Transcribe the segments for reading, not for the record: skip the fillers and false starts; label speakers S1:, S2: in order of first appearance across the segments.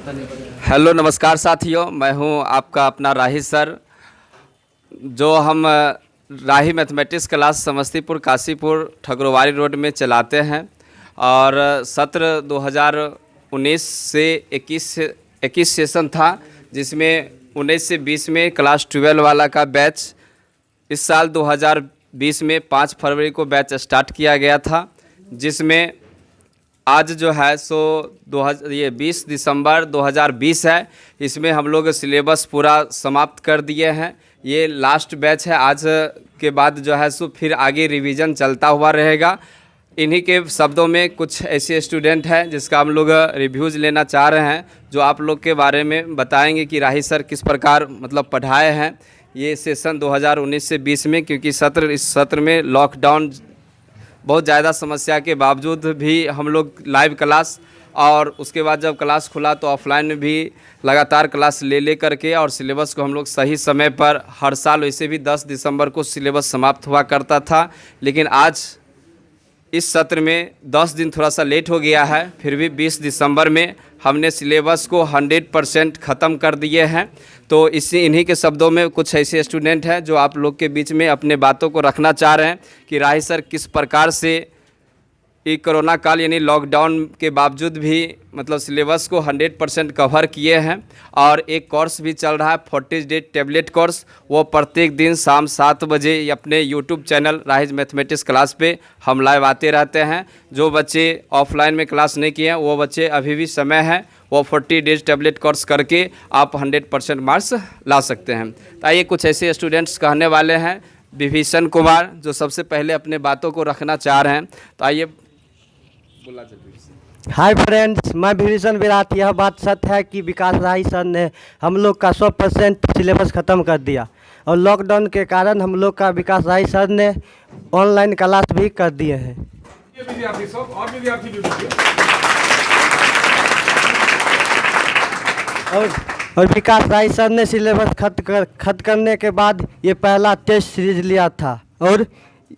S1: Hello नमस्कार साथियों, मैं हूं आपका अपना राही सर। जो हम Rahi mathematics class Samastipur Kashipur Thakurwari road में चलाते हैं और सत्र 2019 से 21 सेशन था, जिसमें 19 से 20 में क्लास 12 वाला का बैच इस साल 2020 में 5 फरवरी को बैच स्टार्ट किया गया था, जिसमें आज जो है सो 20 दिसंबर 2020 है। इसमें हम लोग सिलेबस पूरा समाप्त कर दिए हैं। ये लास्ट बैच है। आज के बाद जो है सो फिर आगे रिवीजन चलता हुआ रहेगा। इन्हीं के शब्दों में कुछ ऐसे स्टूडेंट हैं जिसका हम लोग रिव्यूज़ लेना चाह रहे हैं, जो आप लोग के बारे में बताएंगे कि राही सर किस प्रकार मतलब पढ़ाए हैं ये सेशन 2019 से 20 में। क्योंकि इस सत्र में लॉकडाउन बहुत ज़्यादा समस्या के बावजूद भी हम लोग लाइव क्लास और उसके बाद जब क्लास खुला तो ऑफलाइन में भी लगातार क्लास ले करके और सिलेबस को हम लोग सही समय पर, हर साल वैसे भी 10 दिसंबर को सिलेबस समाप्त हुआ करता था, लेकिन आज इस सत्र में 10 दिन थोड़ा सा लेट हो गया है। फिर भी 20 दिसंबर में हमने सिलेबस को 100% ख़त्म कर दिए हैं। तो इन्हीं के शब्दों में कुछ ऐसे स्टूडेंट हैं जो आप लोग के बीच में अपने बातों को रखना चाह रहे हैं कि राही सर किस प्रकार से ये कोरोना काल यानी लॉकडाउन के बावजूद भी मतलब सिलेबस को 100% कवर किए हैं। और एक कोर्स भी चल रहा है 40 डे टैबलेट कोर्स, वो प्रत्येक दिन शाम 7 बजे अपने यूट्यूब चैनल राहीज मैथमेटिक्स क्लास पे हम लाइव आते रहते हैं। जो बच्चे ऑफलाइन में क्लास नहीं किए हैं वो बच्चे अभी भी समय है, वो 40 डेज टैबलेट कोर्स करके आप 100% मार्क्स ला सकते हैं। तो आइए कुछ ऐसे स्टूडेंट्स कहने वाले हैं। विभीषण कुमार जो सबसे पहले अपने बातों को रखना चाह रहे हैं, तो आइए।
S2: हाय फ्रेंड्स, मैं विभीषण विराट। यह बात सत्य है कि विकास राही सर ने हम लोग का 100% सिलेबस ख़त्म कर दिया और लॉकडाउन के कारण हम लोग का विकास राही सर ने ऑनलाइन क्लास भी कर दिए हैं। और विकास राही सर ने सिलेबस खत्म करने के बाद ये पहला टेस्ट सीरीज लिया था और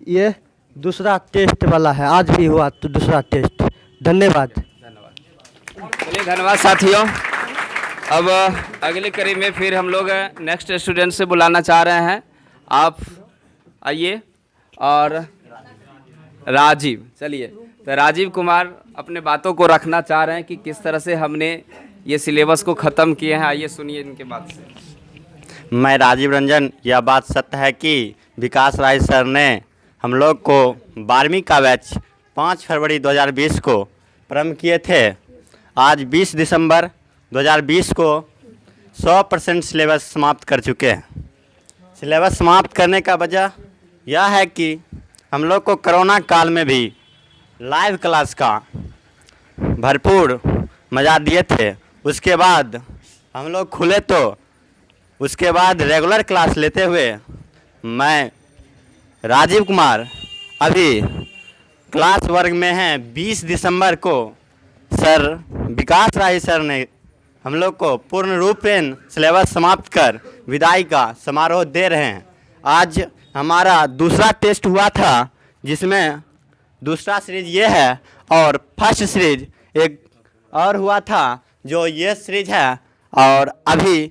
S2: ये दूसरा टेस्ट वाला है। आज भी हुआ तो दूसरा टेस्ट। धन्यवाद।
S1: चलिए धन्यवाद साथियों। अब अगले कड़ी में फिर हम लोग नेक्स्ट स्टूडेंट से बुलाना चाह रहे हैं। आप आइए। और राजीव, चलिए। तो राजीव कुमार अपने बातों को रखना चाह रहे हैं कि किस तरह से हमने ये सिलेबस को ख़त्म किए हैं। आइए सुनिए इनके बात से।
S3: मैं राजीव रंजन। यह बात सत्य है कि विकास राही सर ने हम लोग को 12वीं का बैच 5 फरवरी 2020 को प्रारंभ किए थे। आज 20 दिसंबर 2020 को 100% सिलेबस समाप्त कर चुके हैं। सिलेबस समाप्त करने का वजह यह है कि हम लोग को कोरोना काल में भी लाइव क्लास का भरपूर मज़ा दिए थे। उसके बाद हम लोग खुले तो उसके बाद रेगुलर क्लास लेते हुए मैं राजीव कुमार अभी क्लास वर्ग में हैं। 20 दिसंबर को सर विकास राही सर ने हम लोग को पूर्ण रूपेण सिलेबस समाप्त कर विदाई का समारोह दे रहे हैं। आज हमारा दूसरा टेस्ट हुआ था, जिसमें दूसरा सीरीज ये है और फर्स्ट सीरीज एक और हुआ था जो ये सीरीज है। और अभी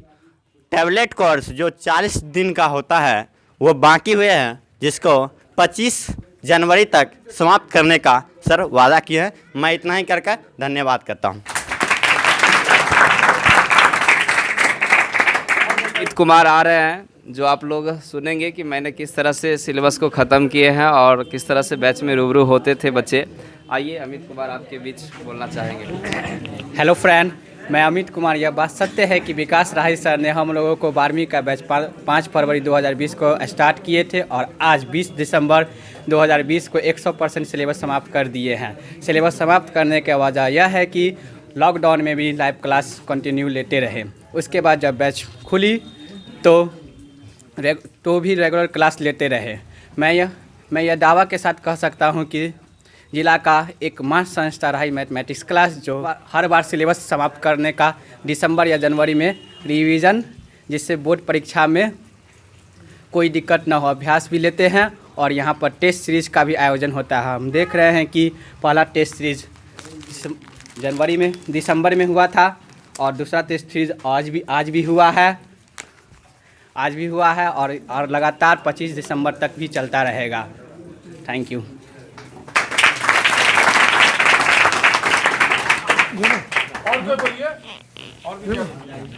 S3: टैबलेट कोर्स जो 40 दिन का होता है वो बाकी हुए हैं, जिसको 25 जनवरी तक समाप्त करने का सर वादा किया है। मैं इतना ही करके धन्यवाद करता हूँ।
S1: अमित कुमार आ रहे हैं, जो आप लोग सुनेंगे कि मैंने किस तरह से सिलेबस को ख़त्म किए हैं और किस तरह से बैच में रूबरू होते थे बच्चे। आइए अमित कुमार आपके बीच बोलना चाहेंगे।
S4: हेलो फ्रेंड, मैं अमित कुमार। यह बात सत्य है कि विकास राही सर ने हम लोगों को 12वीं का बैच 5 फरवरी 2020 को स्टार्ट किए थे और आज 20 दिसंबर 2020 को 100% सिलेबस समाप्त कर दिए हैं। सिलेबस समाप्त करने की वजह यह है कि लॉकडाउन में भी लाइव क्लास कंटिन्यू लेते रहे। उसके बाद जब बैच खुली तो भी रेगुलर क्लास लेते रहे। मैं यह दावा के साथ कह सकता हूँ कि जिला का एकमात्र संस्था राही मैथमेटिक्स क्लास जो हर बार सिलेबस समाप्त करने का दिसंबर या जनवरी में रिवीजन, जिससे बोर्ड परीक्षा में कोई दिक्कत न हो, अभ्यास भी लेते हैं। और यहाँ पर टेस्ट सीरीज़ का भी आयोजन होता है। हम देख रहे हैं कि पहला टेस्ट सीरीज़ दिसंबर में हुआ था और दूसरा टेस्ट सीरीज आज भी हुआ है और लगातार 25 दिसंबर तक भी चलता रहेगा। Thank you.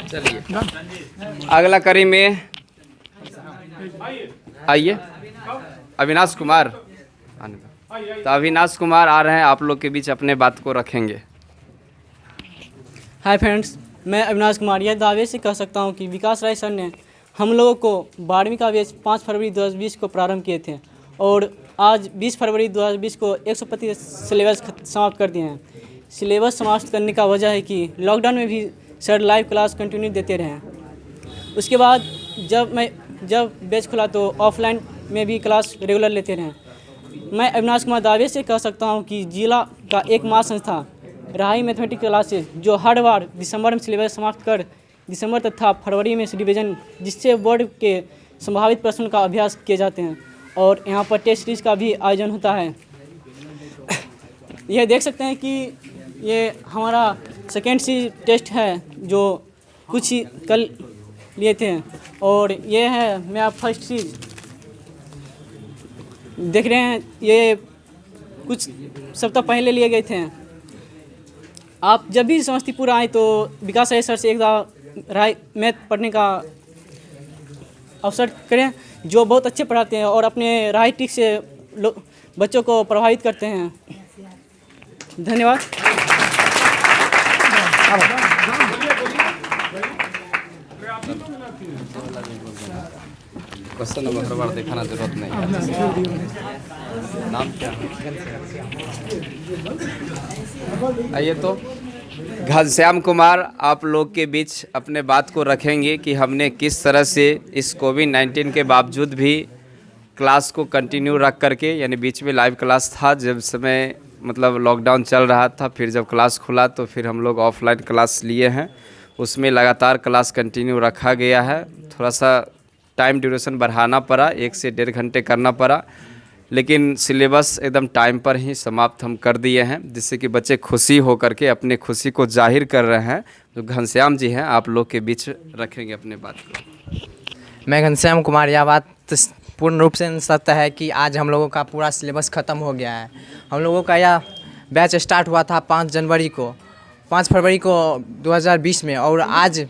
S1: चलिए अगला कड़ी में आइए अविनाश कुमार। तो अविनाश कुमार आ रहे हैं, आप लोग के बीच अपने बात को रखेंगे।
S5: हाय फ्रेंड्स, मैं अविनाश कुमार यह दावे से कह सकता हूं कि विकास राय सर ने हम लोगों को 12वीं का बैच 5 फरवरी 2020 को प्रारंभ किए थे और आज 20 फरवरी 2020 को 100% सिलेबस समाप्त कर दिए हैं। सिलेबस समाप्त करने का वजह है कि लॉकडाउन में भी सर लाइव क्लास कंटिन्यू देते रहे। उसके बाद जब बैच खुला तो ऑफलाइन में भी क्लास रेगुलर लेते रहे। मैं अविनाश कुमार दावे से कह सकता हूं कि जिला का एकमात्र संस्था राही मैथमेटिक्स क्लासेस जो हर बार दिसंबर में सिलेबस समाप्त कर दिसंबर तथा फरवरी में रिवीजन जिससे बोर्ड के संभावित प्रश्न का अभ्यास किए जाते हैं और यहाँ पर टेस्ट सीरीज का भी आयोजन होता है। यह देख सकते हैं कि ये हमारा सेकेंड सीरीज टेस्ट है जो कुछ ही कल लिए थे और ये है मेरा फर्स्ट सीरीज देख रहे हैं, ये कुछ सप्ताह पहले लिए गए थे। आप जब भी समस्तीपुर आए तो विकास राय सर से एक राय मैथ पढ़ने का अवसर करें, जो बहुत अच्छे पढ़ाते हैं और अपने राय टिक से बच्चों को प्रभावित करते हैं। धन्यवाद।
S1: क्वेश्चन नंबर हर बार दिखाना जरूरत नहीं है। नाम क्या है? आइए तो घनश्याम कुमार आप लोग के बीच अपने बात को रखेंगे कि हमने किस तरह से इस कोविड-19 के बावजूद भी क्लास को कंटिन्यू रख करके, यानी बीच में लाइव क्लास था जब समय मतलब लॉकडाउन चल रहा था, फिर जब क्लास खुला तो फिर हम लोग ऑफलाइन क्लास लिए हैं, उसमें लगातार क्लास कंटिन्यू रखा गया है। थोड़ा सा टाइम ड्यूरेशन बढ़ाना पड़ा, 1 से 1.5 घंटे करना पड़ा, लेकिन सिलेबस एकदम टाइम पर ही समाप्त हम कर दिए हैं, जिससे कि बच्चे खुशी हो करके अपने खुशी को जाहिर कर रहे हैं। जो घनश्याम जी हैं आप लोग के बीच रखेंगे अपने बात को।
S6: मैं घनश्याम कुमार, यह बात पूर्ण रूप से सत्य है कि आज हम लोगों का पूरा सिलेबस ख़त्म हो गया है। हम लोगों का यह बैच स्टार्ट हुआ था 5 फरवरी को 2020 में और आज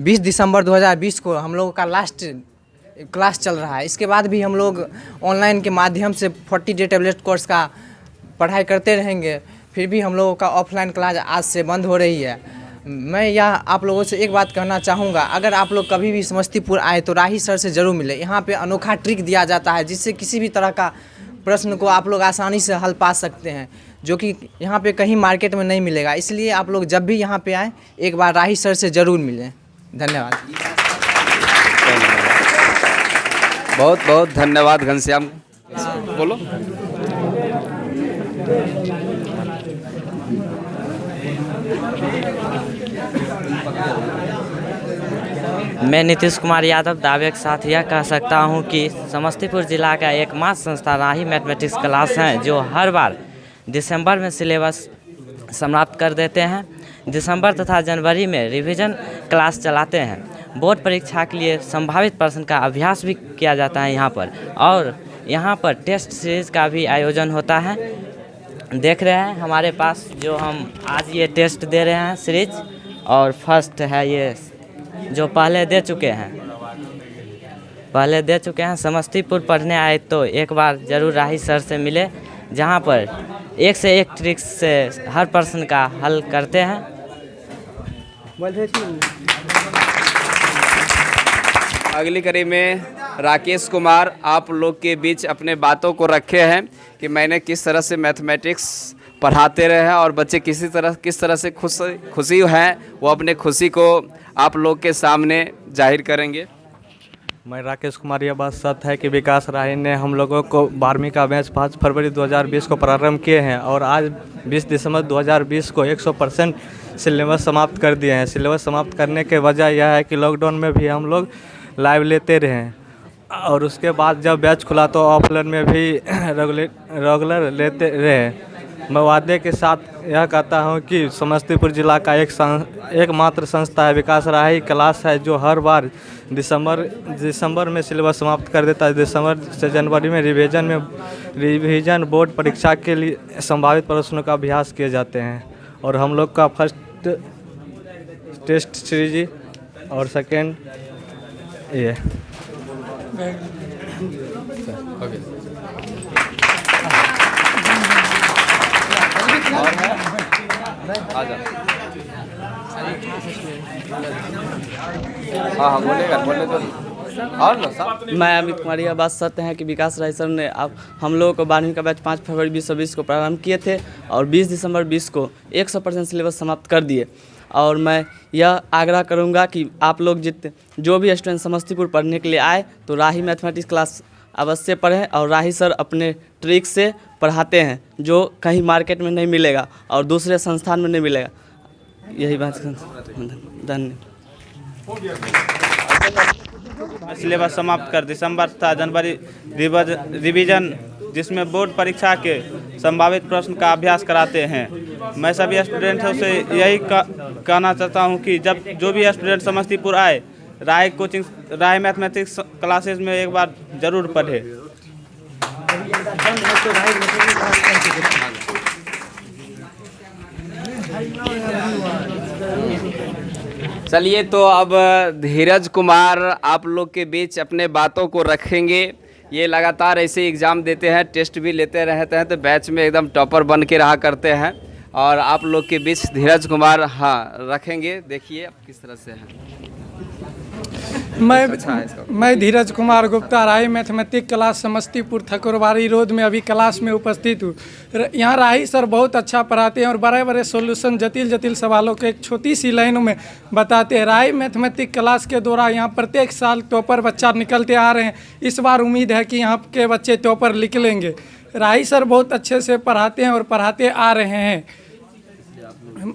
S6: 20 दिसंबर 2020 को हम लोगों का लास्ट क्लास चल रहा है। इसके बाद भी हम लोग ऑनलाइन के माध्यम से 40 डे टेबलेट कोर्स का पढ़ाई करते रहेंगे। फिर भी हम लोगों का ऑफलाइन क्लास आज से बंद हो रही है। मैं यह आप लोगों से एक बात कहना चाहूँगा, अगर आप लोग कभी भी समस्तीपुर आए तो राही सर से ज़रूर मिले। यहाँ पे अनोखा ट्रिक दिया जाता है जिससे किसी भी तरह का प्रश्न को आप लोग आसानी से हल पा सकते हैं, जो कि यहाँ पे कहीं मार्केट में नहीं मिलेगा। इसलिए आप लोग जब भी यहाँ पे आएँ एक बार राही सर से ज़रूर मिलें। धन्यवाद।
S1: बहुत बहुत धन्यवाद घनश्याम। बोलो।
S7: मैं नीतीश कुमार यादव दावे के साथ यह कह सकता हूं कि समस्तीपुर जिला का एकमात्र संस्था राही मैथमेटिक्स क्लास है जो हर बार दिसंबर में सिलेबस समाप्त कर देते हैं। दिसंबर तथा जनवरी में रिवीजन क्लास चलाते हैं। बोर्ड परीक्षा के लिए संभावित प्रश्न का अभ्यास भी किया जाता है यहाँ पर, और यहाँ पर टेस्ट सीरीज का भी आयोजन होता है। देख रहे हैं हमारे पास जो हम आज ये टेस्ट दे रहे हैं सीरीज, और फर्स्ट है ये जो पहले दे चुके हैं समस्तीपुर पढ़ने आए तो एक बार ज़रूर राही सर से मिले, जहाँ पर एक से एक ट्रिक्स से हर प्रश्न का हल करते हैं।
S1: अगली कड़ी में राकेश कुमार आप लोग के बीच अपने बातों को रखे हैं कि मैंने किस तरह से मैथमेटिक्स पढ़ाते रहे हैं और बच्चे किस तरह से खुशी हैं, वो अपने खुशी को आप लोग के सामने जाहिर करेंगे।
S8: मैं राकेश कुमार, यह बात सत्य है कि विकास राही ने हम लोगों को 12वीं का बैच 5 फरवरी 2020 को प्रारंभ किए हैं और आज 20 दिसंबर 2020 को 100% सिलेबस समाप्त कर दिए हैं। सिलेबस समाप्त करने के वजह यह है कि लॉकडाउन में भी हम लोग लाइव लेते रहे और उसके बाद जब बैच खुला तो ऑफलाइन में भी रेगुलर लेते रहे। मैं वादे के साथ यह कहता हूँ कि समस्तीपुर जिला का एकमात्र संस्था है विकास राही क्लास है, जो हर बार दिसंबर में सिलेबस समाप्त कर देता है। दिसंबर से जनवरी में रिवीजन बोर्ड परीक्षा के लिए संभावित प्रश्नों का अभ्यास किए जाते हैं। और हम लोग का फर्स्ट टेस्ट सीरीज और सेकेंड ये
S1: हाँ बोलेगा, बोले तो और लो साहब।
S9: मैं अमित कुमार। यह बात सत्य है कि विकास राही सर ने हम लोगों को 12वीं का बैच 5 फरवरी 2020 को प्रारंभ किए थे और 20 दिसंबर 20 को 100% सिलेबस समाप्त कर दिए। और मैं यह आग्रह करूंगा कि आप लोग जो भी स्टूडेंट समस्तीपुर पढ़ने के लिए आए तो राही मैथमेटिक्स क्लास अवश्य पढ़ें। और राही सर अपने ट्रिक से पढ़ाते हैं जो कहीं मार्केट में नहीं मिलेगा और दूसरे संस्थान में नहीं मिलेगा। यही बात। धन्यवाद।
S10: सिलेबस समाप्त कर दिसंबर तथा जनवरी रिवीजन जिसमें बोर्ड परीक्षा के संभावित प्रश्न का अभ्यास कराते हैं। मैं सभी स्टूडेंट्स से यही कहना चाहता हूं कि जब जो भी स्टूडेंट समस्तीपुर आए राही मैथमेटिक्स क्लासेस में एक बार ज़रूर पढ़े।
S1: चलिए तो अब धीरज कुमार आप लोग के बीच अपने बातों को रखेंगे। ये लगातार ऐसे एग्ज़ाम देते हैं, टेस्ट भी लेते रहते हैं, तो बैच में एकदम टॉपर बन के रहा करते हैं। और आप लोग के बीच धीरज कुमार रखेंगे। देखिए अब किस तरह से है।
S11: मैं Dheeraj Kumar Gupta Rahi mathematics class Samastipur Thakurbari road में अभी क्लास में उपस्थित हूँ। यहाँ राही सर बहुत अच्छा पढ़ाते हैं और बड़े बड़े सॉल्यूशन जटिल सवालों के एक छोटी सी लाइनों में बताते हैं। राही मैथमेटिक्स क्लास के दौरान यहाँ प्रत्येक साल टॉपर बच्चा निकलते आ रहे हैं। इस बार उम्मीद है कि यहाँ के बच्चे टॉपर निकलेंगे। राही सर बहुत अच्छे से पढ़ाते हैं और पढ़ाते आ रहे हैं।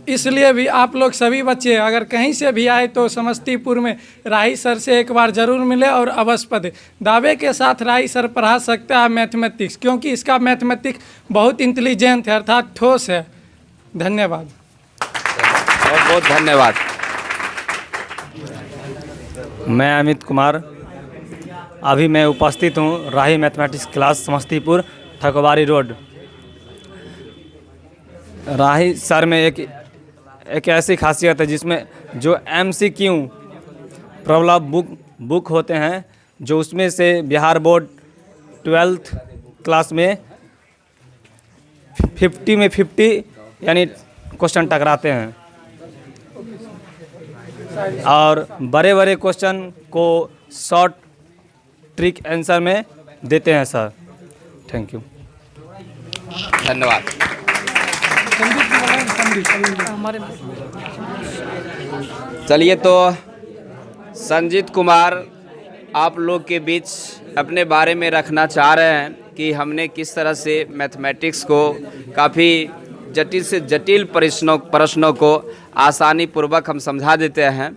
S11: इसलिए भी आप लोग सभी बच्चे अगर कहीं से भी आए तो समस्तीपुर में राही सर से एक बार ज़रूर मिले और अवश्य पढ़ें। दावे के साथ राही सर पढ़ा सकता है मैथमेटिक्स, क्योंकि इसका मैथमेटिक्स बहुत इंटेलिजेंट है, अर्थात ठोस है। धन्यवाद।
S1: बहुत बहुत धन्यवाद।
S12: मैं अमित कुमार, अभी मैं उपस्थित हूँ Rahi mathematics class Samastipur Thakurbari road. Rahi sir में एक ऐसी खासियत है जिसमें जो MCQ प्रॉब्लम बुक होते हैं, जो उसमें से बिहार बोर्ड 12th क्लास में 50 में 50 यानी क्वेश्चन टकराते हैं और बड़े बड़े क्वेश्चन को शॉर्ट ट्रिक आंसर में देते हैं सर। Thank you.
S1: धन्यवाद। चलिए तो संजीत कुमार आप लोग के बीच अपने बारे में रखना चाह रहे हैं कि हमने किस तरह से मैथमेटिक्स को काफ़ी जटिल से जटिल प्रश्नों को आसानी पूर्वक हम समझा देते हैं।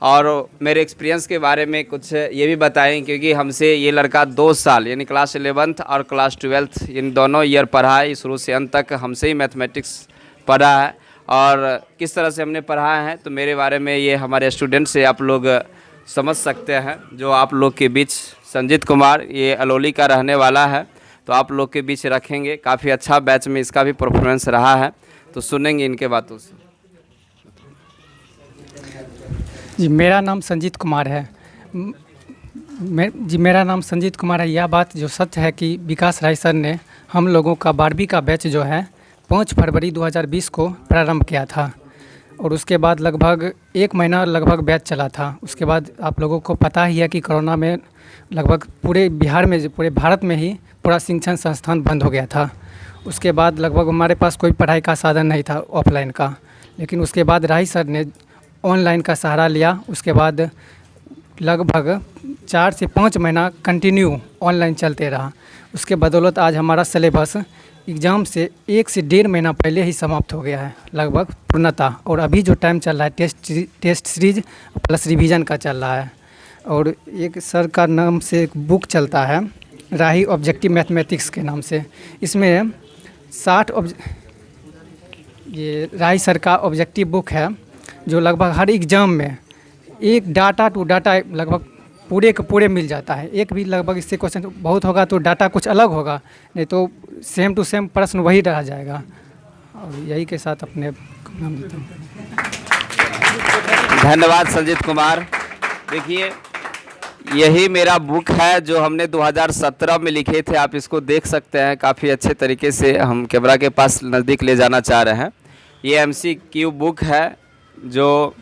S1: और मेरे एक्सपीरियंस के बारे में कुछ ये भी बताएं, क्योंकि हमसे ये लड़का 2 साल यानी क्लास 11th और क्लास 12th इन दोनों ईयर पढ़ा है। शुरू से अंत तक हमसे ही मैथमेटिक्स पढ़ा है और किस तरह से हमने पढ़ाया है तो मेरे बारे में ये हमारे स्टूडेंट से आप लोग समझ सकते हैं। जो आप लोग के बीच संजीत कुमार ये अलौली का रहने वाला है, तो आप लोग के बीच रखेंगे। काफ़ी अच्छा बैच में इसका भी परफॉर्मेंस रहा है, तो सुनेंगे इनके बातों से।
S11: जी मेरा नाम संजीत कुमार है। मेरा नाम संजीत कुमार है। यह बात जो सच है कि विकास राही सर ने हम लोगों का 12वीं का बैच जो है 5 फरवरी 2020 को प्रारंभ किया था और उसके बाद लगभग 1 महीना लगभग बैच चला था। उसके बाद आप लोगों को पता ही है कि कोरोना में लगभग पूरे बिहार में, पूरे भारत में ही पूरा शिक्षण संस्थान बंद हो गया था। उसके बाद लगभग हमारे पास कोई पढ़ाई का साधन नहीं था ऑफलाइन का, लेकिन उसके बाद राही सर ने ऑनलाइन का सहारा लिया। उसके बाद लगभग 4 से 5 महीना कंटिन्यू ऑनलाइन चलते रहा। उसके बदौलत आज हमारा सिलेबस एग्ज़ाम से 1 से 1.5 महीना पहले ही समाप्त हो गया है लगभग पूर्णतः। और अभी जो टाइम चल रहा है टेस्ट सीरीज प्लस रिवीजन का चल रहा है। और एक सर का नाम से एक बुक चलता है राही ऑब्जेक्टिव मैथमेटिक्स के नाम से। इसमें ये राय सर का ऑब्जेक्टिव बुक है, जो लगभग हर एग्ज़ाम में एक डाटा टू डाटा लगभग पूरे के पूरे मिल जाता है। एक भी लगभग इससे क्वेश्चन बहुत होगा तो डाटा कुछ अलग होगा, नहीं तो सेम टू सेम प्रश्न वही रह जाएगा। और यही के साथ अपने नाम देता हूँ।
S1: धन्यवाद संजीत कुमार। देखिए, यही मेरा बुक है जो हमने 2017 में लिखे थे। आप इसको देख सकते हैं, काफ़ी अच्छे तरीके से हम कैमरा के पास नज़दीक ले जाना चाह रहे हैं। ये MCQ बुक है, जो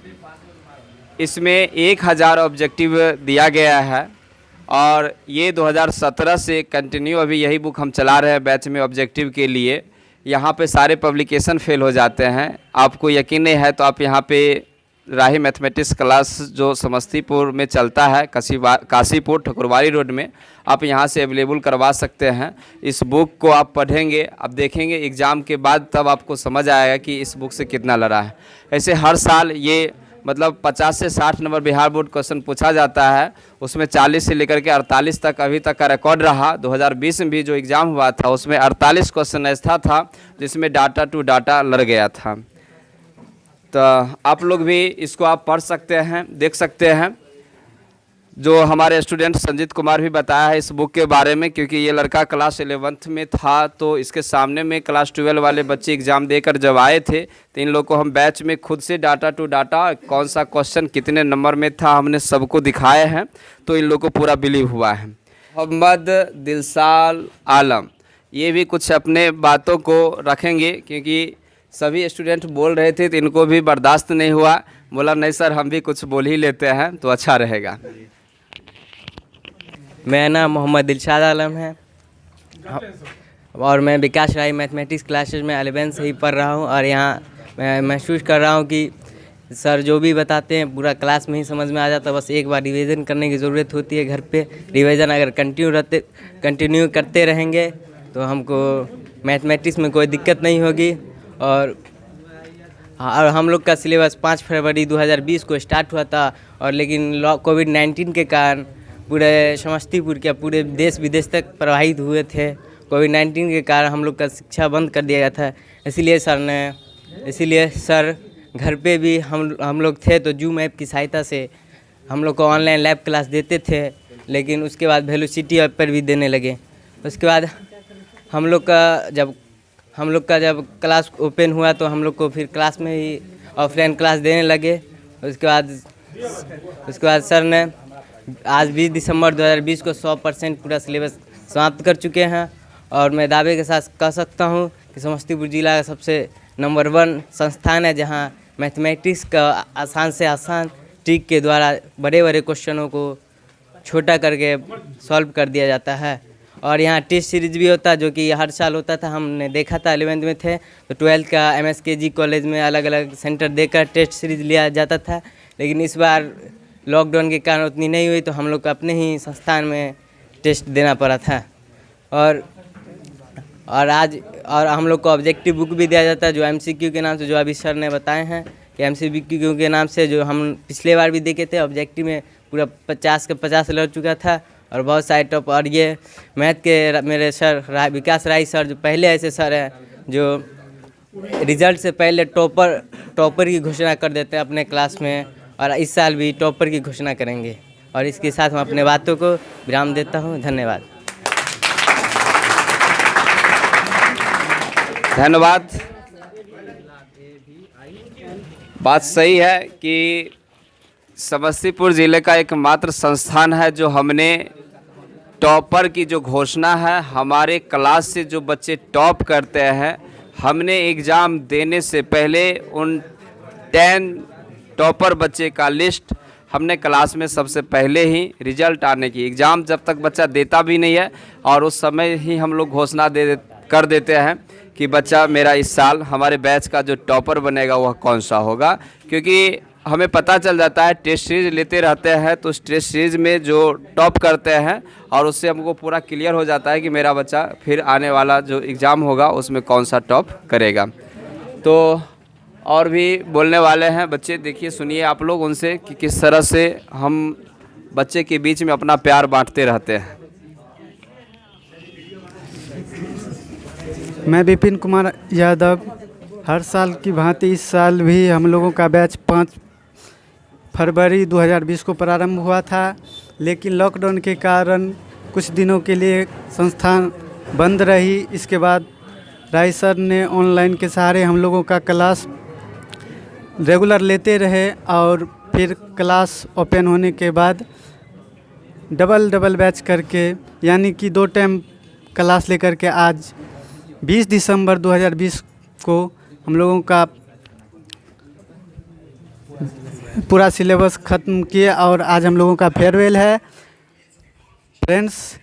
S1: इसमें 1000 ऑब्जेक्टिव दिया गया है और ये 2017 से कंटिन्यू अभी यही बुक हम चला रहे हैं बैच में ऑब्जेक्टिव के लिए। यहाँ पे सारे पब्लिकेशन फेल हो जाते हैं। आपको यकीन नहीं है तो आप यहाँ पे राही मैथमेटिक्स क्लास जो समस्तीपुर में चलता है, काशीपुर ठकुरवारी रोड में, आप यहाँ से अवेलेबल करवा सकते हैं। इस बुक को आप पढ़ेंगे, आप देखेंगे एग्ज़ाम के बाद, तब आपको समझ आएगा कि इस बुक से कितना लड़ा है। ऐसे हर साल ये मतलब 50 से 60 नंबर बिहार बोर्ड क्वेश्चन पूछा जाता है, उसमें 40 से लेकर के 48 तक अभी तक का रिकॉर्ड रहा। 2020 में भी जो एग्ज़ाम हुआ था उसमें 48 क्वेश्चन ऐसा था जिसमें डाटा टू डाटा लड़ गया था। तो आप लोग भी इसको आप पढ़ सकते हैं, देख सकते हैं। जो हमारे स्टूडेंट संजीत कुमार भी बताया है इस बुक के बारे में, क्योंकि ये लड़का क्लास 11th में था, तो इसके सामने में क्लास 12 वाले बच्चे एग्ज़ाम देकर जब आए थे तो इन लोग को हम बैच में खुद से डाटा टू डाटा कौन सा क्वेश्चन कितने नंबर में था हमने सबको दिखाए हैं, तो इन लोग को पूरा बिलीव हुआ है। मोहम्मद दिलसाल आलम ये भी कुछ अपने बातों को रखेंगे, क्योंकि सभी स्टूडेंट बोल रहे थे तो इनको भी बर्दाश्त नहीं हुआ। बोला नहीं सर, हम भी कुछ बोल ही लेते हैं तो अच्छा रहेगा।
S13: मेरा नाम मोहम्मद दिलशाद आलम है और मैं विकास राय मैथमेटिक्स क्लासेज में 11th से ही पढ़ रहा हूँ। और यहाँ मैं महसूस कर रहा हूँ कि सर जो भी बताते हैं पूरा क्लास में ही समझ में आ जाता है, बस एक बार रिवीजन करने की ज़रूरत होती है। घर पे रिवीजन अगर कंटिन्यू करते रहेंगे तो हमको मैथमेटिक्स में कोई दिक्कत नहीं होगी। और हम लोग का सिलेबस 5 फरवरी 2020 को स्टार्ट हुआ था, और लेकिन कोविड-19 के कारण पूरे समस्तीपुर के पूरे देश विदेश तक प्रभावित हुए थे। कोविड-19 के कारण हम लोग का शिक्षा बंद कर दिया गया था। इसीलिए सर घर पे भी हम लोग थे तो जूम ऐप की सहायता से हम लोग को ऑनलाइन लैब क्लास देते थे, लेकिन उसके बाद वेलोसिटी ऐप पर भी देने लगे। उसके बाद हम लोग का जब क्लास ओपन हुआ तो हम लोग को फिर क्लास में ही ऑफलाइन क्लास देने लगे। उसके बाद सर ने आज 20 दिसंबर 2020 को 100% पूरा सिलेबस समाप्त कर चुके हैं। और मैं दावे के साथ कह सकता हूं कि समस्तीपुर जिला का सबसे नंबर 1 संस्थान है, जहां मैथमेटिक्स का आसान से आसान ट्रिक के द्वारा बड़े बड़े क्वेश्चनों को छोटा करके सॉल्व कर दिया जाता है। और यहाँ टेस्ट सीरीज भी होता है, जो कि हर साल होता था। हमने देखा था 11th में थे तो 12th का MSKG कॉलेज में अलग अलग सेंटर देकर टेस्ट सीरीज लिया जाता था, लेकिन इस बार लॉकडाउन के कारण उतनी नहीं हुई तो हम लोग को अपने ही संस्थान में टेस्ट देना पड़ा था। और हम लोग को ऑब्जेक्टिव बुक भी दिया जाता है, जो MCQ के नाम से, जो अभी सर ने बताए हैं कि MCQ के नाम से, जो हम पिछले बार भी देखे थे। ऑब्जेक्टिव में पूरा 50 के 50 लड़ चुका था और बहुत सारे टॉप। और ये मैथ के मेरे सर विकास राय सर, जो पहले ऐसे सर हैं जो रिजल्ट से पहले टॉपर की घोषणा कर देते हैं अपने क्लास में, और इस साल भी टॉपर की घोषणा करेंगे। और इसके साथ मैं अपने बातों को विराम देता हूँ। धन्यवाद।
S1: धन्यवाद। बात सही है कि समस्तीपुर ज़िले का एकमात्र संस्थान है जो हमने टॉपर की जो घोषणा है, हमारे क्लास से जो बच्चे टॉप करते हैं, हमने एग्ज़ाम देने से पहले उन 10 टॉपर बच्चे का लिस्ट हमने क्लास में सबसे पहले ही रिजल्ट आने की, एग्ज़ाम जब तक बच्चा देता भी नहीं है और उस समय ही हम लोग घोषणा कर देते हैं कि बच्चा मेरा इस साल हमारे बैच का जो टॉपर बनेगा वह कौन सा होगा। क्योंकि हमें पता चल जाता है, टेस्ट सीरीज लेते रहते हैं तो उस टेस्ट सीरीज में जो टॉप करते हैं और उससे हमको पूरा क्लियर हो जाता है कि मेरा बच्चा फिर आने वाला जो एग्ज़ाम होगा उसमें कौन सा टॉप करेगा। तो और भी बोलने वाले हैं बच्चे, देखिए सुनिए आप लोग उनसे कि किस तरह से हम बच्चे के बीच में अपना प्यार बांटते रहते हैं।
S14: मैं विपिन कुमार यादव हर साल की भांति इस साल भी हम लोगों का बैच 5 फरवरी 2020 को प्रारंभ हुआ था, लेकिन लॉकडाउन के कारण कुछ दिनों के लिए संस्थान बंद रही। इसके बाद राही सर ने ऑनलाइन के सहारे हम लोगों का क्लास रेगुलर लेते रहे और फिर क्लास ओपन होने के बाद डबल बैच करके, यानी कि 2 टाइम क्लास लेकर के आज 20 दिसंबर 2020 को हम लोगों का पूरा सिलेबस ख़त्म किए और आज हम लोगों का फेयरवेल है। फ्रेंड्स,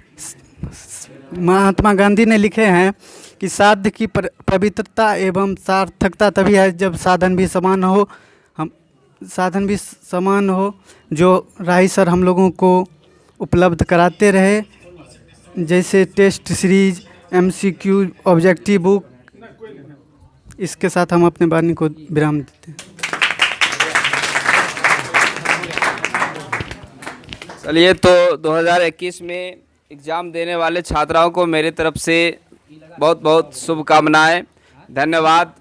S14: महात्मा गांधी ने लिखे हैं कि साध्य की पवित्रता एवं सार्थकता तभी है जब साधन भी समान हो, जो राही सर हम लोगों को उपलब्ध कराते रहे, जैसे test series, MCQ, objective book. इसके साथ हम अपने वाणी को विराम देते हैं।
S1: चलिए, तो 2021 में एग्ज़ाम देने वाले छात्राओं को मेरी तरफ से बहुत बहुत शुभकामनाएं, धन्यवाद,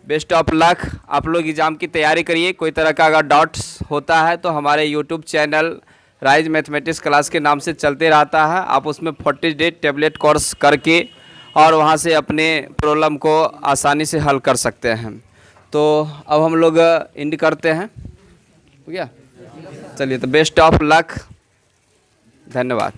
S1: बेस्ट ऑफ लक। आप लोग एग्ज़ाम की तैयारी करिए। कोई तरह का अगर डाउट्स होता है तो हमारे YouTube channel rise mathematics class के नाम से चलते रहता है। आप उसमें 40 डे टैबलेट कोर्स करके और वहां से अपने प्रॉब्लम को आसानी से हल कर सकते हैं। तो अब हम लोग एंड करते हैं, हो गया? चलिए, तो बेस्ट ऑफ लक, धन्यवाद।